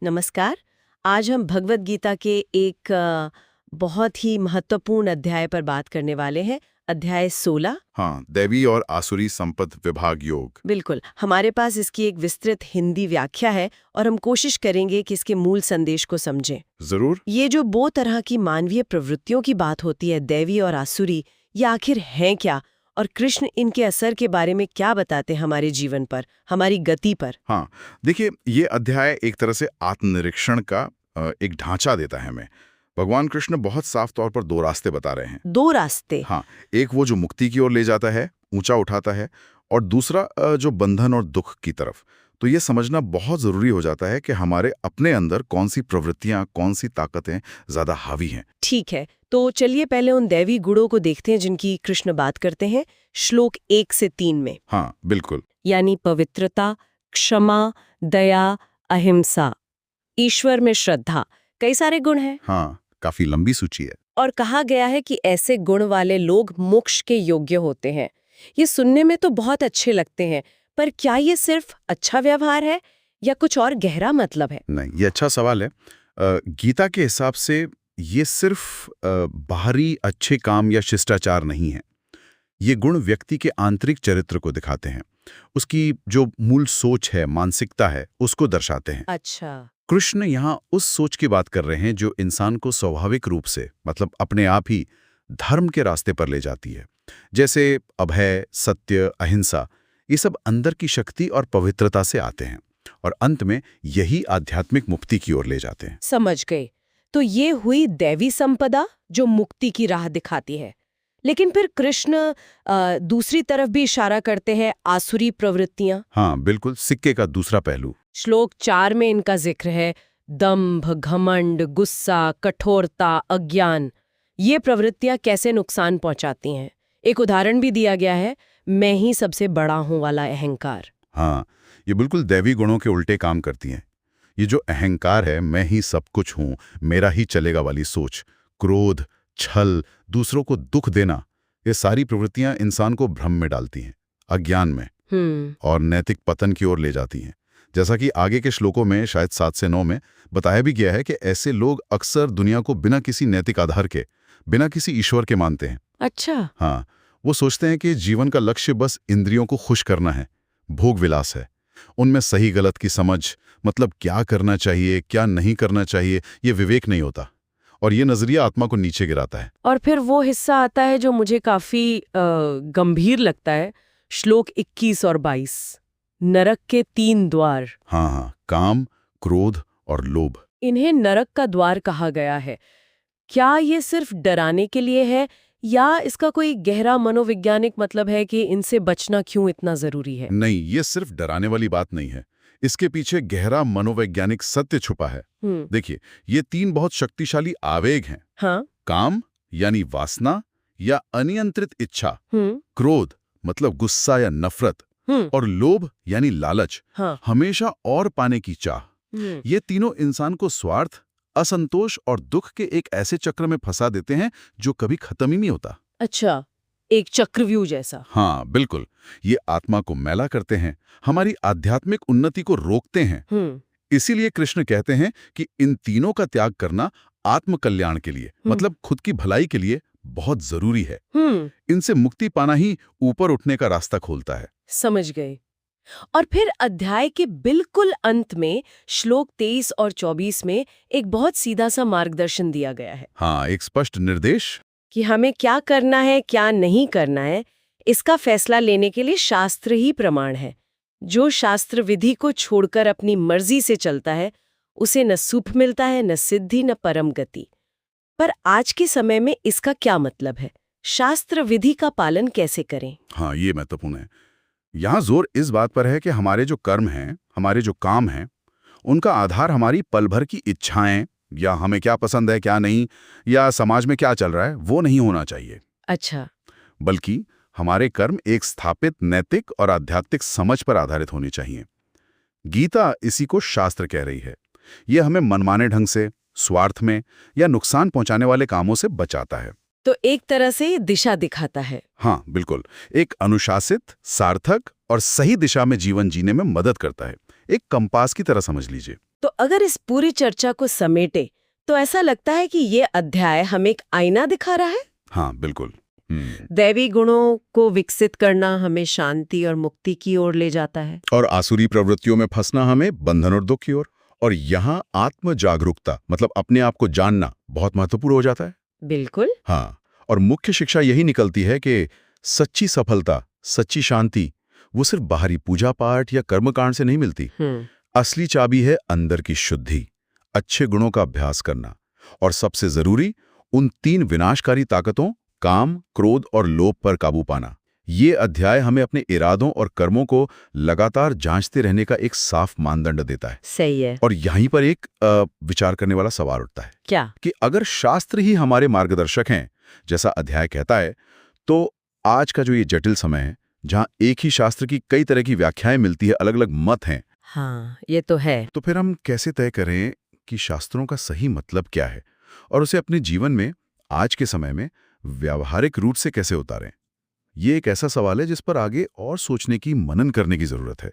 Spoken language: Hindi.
नमस्कार। आज हम भगवद गीता के एक बहुत ही महत्वपूर्ण अध्याय पर बात करने वाले हैं। अध्याय 16। हाँ, दैवी और आसुरी संपद विभाग योग। बिल्कुल, हमारे पास इसकी एक विस्तृत हिंदी व्याख्या है और हम कोशिश करेंगे कि इसके मूल संदेश को समझें। जरूर। ये जो दो तरह की मानवीय प्रवृत्तियों की बात होती है, दैवी और आसुरी, ये आखिर हैं क्या, और कृष्ण इनके असर के बारे में क्या बताते हैं हमारे जीवन पर, हमारी गति पर। हाँ, देखिए, ये अध्याय एक तरह से आत्मनिरीक्षण का एक ढांचा देता है हमें। भगवान कृष्ण बहुत साफ तौर पर दो रास्ते बता रहे हैं। दो रास्ते? हाँ, एक वो जो मुक्ति की ओर ले जाता है, ऊंचा उठाता है, और दूसरा जो बंधन और दुख की तरफ। तो ये समझना बहुत जरूरी हो जाता है कि हमारे अपने अंदर कौन सी प्रवृत्तियां, कौन सी ताकतें ज्यादा हावी हैं। ठीक है, तो चलिए पहले उन दैवी गुणों को देखते हैं जिनकी कृष्ण बात करते हैं, श्लोक 1 से 3 में। हाँ, बिल्कुल। यानी पवित्रता, क्षमा, दया, अहिंसा, ईश्वर में श्रद्धा, कई सारे गुण हैं। हाँ, काफी लंबी सूची है। और कहा गया है कि ऐसे गुण वाले लोग मोक्ष के योग्य होते हैं। ये सुनने में तो बहुत अच्छे लगते हैं, पर क्या ये सिर्फ अच्छा व्यवहार है या कुछ और गहरा मतलब है? नहीं, ये अच्छा सवाल है। गीता के हिसाब से ये सिर्फ बाहरी अच्छे काम या शिष्टाचार नहीं है। ये गुण व्यक्ति के आंतरिक चरित्र को दिखाते हैं, उसकी जो मूल सोच है, मानसिकता है, उसको दर्शाते हैं। अच्छा। कृष्ण यहाँ उस सोच की बात कर रहे हैं जो इंसान को स्वाभाविक रूप से, मतलब अपने आप ही, धर्म के रास्ते पर ले जाती है। जैसे अभय, सत्य, अहिंसा, ये सब अंदर की शक्ति और पवित्रता से आते हैं और अंत में यही आध्यात्मिक मुक्ति की ओर ले जाते हैं। समझ गए। तो ये हुई दैवी संपदा जो मुक्ति की राह दिखाती है। लेकिन फिर कृष्ण दूसरी तरफ भी इशारा करते हैं, आसुरी प्रवृत्तियां। हाँ, बिल्कुल, सिक्के का दूसरा पहलू। श्लोक 4 में इनका जिक्र है, दंभ, घमंड, गुस्सा, कठोरता, अज्ञान। ये प्रवृत्तियां कैसे नुकसान पहुंचाती हैं? एक उदाहरण भी दिया गया है, मैं ही सबसे बड़ा हूं वाला अहंकार। हाँ, ये बिल्कुल दैवी गुणों के उल्टे काम करती हैं। ये जो अहंकार है, मैं ही सब कुछ हूं, मेरा ही चलेगा वाली सोच, क्रोध, छल, दूसरों को दुख देना, ये सारी प्रवृत्तियां इंसान को भ्रम में डालती हैं, अज्ञान में, और नैतिक पतन की ओर ले जाती हैं। जैसा कि आगे के श्लोकों में, शायद 7 से 9 में बताया भी गया है कि ऐसे लोग अक्सर दुनिया को बिना किसी नैतिक आधार के, बिना किसी ईश्वर के मानते हैं। अच्छा। हाँ, वो सोचते हैं कि जीवन का लक्ष्य बस इंद्रियों को खुश करना है, भोग विलास है। उनमें सही गलत की समझ, मतलब क्या करना चाहिए, क्या नहीं करना चाहिए, ये विवेक नहीं होता, और ये नजरिया आत्मा को नीचे गिराता है। और फिर वो हिस्सा आता है जो मुझे काफी गंभीर लगता है, श्लोक 21 और 22, नरक के 3 द्वार। हाँ, काम, क्रोध और लोभ। इन्हें नरक का द्वार कहा गया है। क्या ये सिर्फ डराने के लिए है या इसका कोई गहरा मनोवैज्ञानिक मतलब है कि इनसे बचना क्यों इतना जरूरी है? नहीं, ये सिर्फ डराने वाली बात नहीं है। इसके पीछे गहरा मनोवैज्ञानिक सत्य छुपा है। देखिए, ये 3 बहुत शक्तिशाली आवेग हैं। हाँ? काम यानी वासना या अनियंत्रित इच्छा, क्रोध मतलब गुस्सा या नफरत, और लोभ यानी लालच, हाँ। हमेशा और पाने की चाह। ये तीनों इंसान को स्वार्थ, असंतोष और दुख के एक ऐसे चक्र में फंसा देते हैं जो कभी खत्म ही नहीं होता। अच्छा, एक चक्रव्यूह जैसा। हाँ, बिल्कुल। ये आत्मा को मैला करते हैं, हमारी आध्यात्मिक उन्नति को रोकते हैं। इसीलिए कृष्ण कहते हैं कि इन तीनों का त्याग करना आत्म कल्याण के लिए, मतलब खुद की भलाई के लिए बहुत जरूरी है। इनसे मुक्ति पाना ही ऊपर उठने का रास्ता खोलता है। समझ गए। और फिर अध्याय के बिल्कुल अंत में श्लोक 23 और 24 में एक बहुत सीधा सा मार्गदर्शन दिया गया है। हाँ, एक स्पष्ट निर्देश कि हमें क्या करना है, क्या नहीं करना है, इसका फैसला लेने के लिए शास्त्र ही प्रमाण है। जो शास्त्र विधि को छोड़कर अपनी मर्जी से चलता है, उसे न सुख मिलता है, न सिद्धि, न परम गति। पर आज के समय में इसका क्या मतलब है? शास्त्र विधि का पालन कैसे करें? हाँ, ये महत्वपूर्ण है। यहाँ जोर इस बात पर है कि हमारे जो कर्म हैं, हमारे जो काम हैं, उनका आधार हमारी पल भर की इच्छाएं, या हमें क्या पसंद है क्या नहीं, या समाज में क्या चल रहा है, वो नहीं होना चाहिए। अच्छा। बल्कि हमारे कर्म एक स्थापित नैतिक और आध्यात्मिक समझ पर आधारित होने चाहिए। गीता इसी को शास्त्र कह रही है। ये हमें मनमाने ढंग से, स्वार्थ में या नुकसान पहुंचाने वाले कामों से बचाता है। तो एक तरह से दिशा दिखाता है। हाँ, बिल्कुल। एक अनुशासित, सार्थक और सही दिशा में जीवन जीने में मदद करता है। एक कंपास की तरह समझ लीजिए। तो अगर इस पूरी चर्चा को समेटे तो ऐसा लगता है कि ये अध्याय हमें एक आईना दिखा रहा है। हाँ, बिल्कुल। दैवी गुणों को विकसित करना हमें शांति और मुक्ति की ओर ले जाता है, और आसुरी प्रवृत्तियों में फंसना हमें बंधन और दुख की ओर। और यहाँ आत्म जागरूकता मतलब अपने आप को जानना बहुत महत्वपूर्ण हो जाता है। बिल्कुल। हाँ, और मुख्य शिक्षा यही निकलती है कि सच्ची सफलता, सच्ची शांति वो सिर्फ बाहरी पूजा पाठ या कर्मकांड से नहीं मिलती। असली चाबी है अंदर की शुद्धि, अच्छे गुणों का अभ्यास करना, और सबसे जरूरी उन 3 विनाशकारी ताकतों काम, क्रोध और लोभ पर काबू पाना। ये अध्याय हमें अपने इरादों और कर्मों को लगातार जांचते रहने का एक साफ मानदंड देता है। सही है। और यहीं पर एक विचार करने वाला सवाल उठता है, क्या? कि अगर शास्त्र ही हमारे मार्गदर्शक हैं, जैसा अध्याय कहता है, तो आज का जो ये जटिल समय है, जहां एक ही शास्त्र की कई तरह की व्याख्याएं मिलती है, अलग अलग मत हैं, हाँ, ये तो है। तो फिर हम कैसे तय करें कि शास्त्रों का सही मतलब क्या है और उसे अपने जीवन में आज के समय में व्यावहारिक रूप से कैसे उतारें? ये एक ऐसा सवाल है जिस पर आगे और सोचने की, मनन करने की जरूरत है।